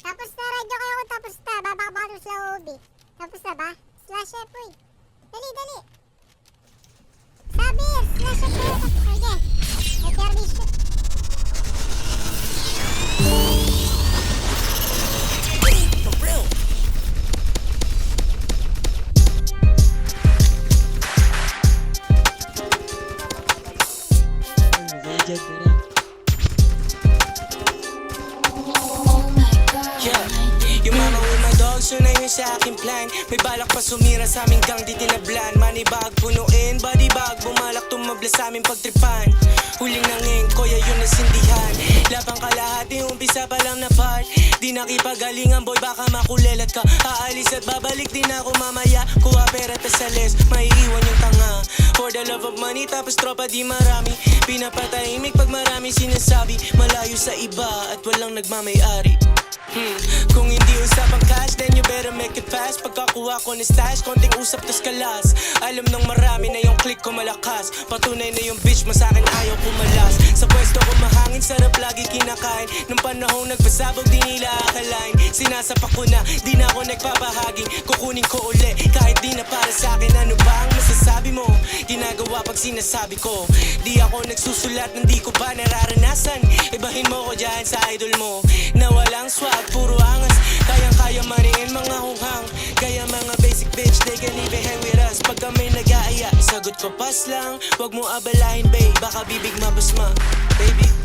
Tapos na, radyo kayo kung tapos na. Babakabakalo sila ubi. Tapos na ba? Slash F, uy. Dali, dali. Sabi, slash F kayo. Okay. May permission. For real. Yung mama with my dog, so na yun sa aking plan. May balak pa sumira sa aming gang, di tinablan. Money bag, punuin, body bag. Bumalak tumabla sa aming pagtripan. Huling nanging, kuya yun nasindihan. Lapang kalahati, umpisa pa lang na part. Di nakipagalingan boy, baka makulelat ka. Aalis at babalik din ako mamaya. Kuha pera tas alis, maiiwan yung tanga. For the love of money, tapos tropa di marami. Pinapatahimik pag marami sinasabi. Malayo sa iba at walang nagmamayari. Kung hindi usapang cash, then you better make it fast. Pagkakuha ko ni stash, konting usap tas kalas. Alam nung marami na yung click ko malakas. Patunay na yung bitch mo sa'kin ayaw kumalas. Sa pwesto ko mahangin, sarap lagi kinakain. Nung panahong nagpasabog, di nila akalain. Sinasapak ko na, di na ako nagpapahagi. Kukunin ko uli, kahit di na para sa'kin. Ano ba ang masasabi mo? Ginagawa pag sinasabi ko. Di ako nagsusulat, hindi ko pa nararanasan. Ibahin mo ko dyan sa idol mo na walang swag, puro angas. Kayang-kaya mariin mga hunghang. Kaya mga basic bitch, they can even hang with us. Pag kami nag-aaya, sagot ko pas lang. Wag mo abalahin babe, baka bibig mapasma. Baby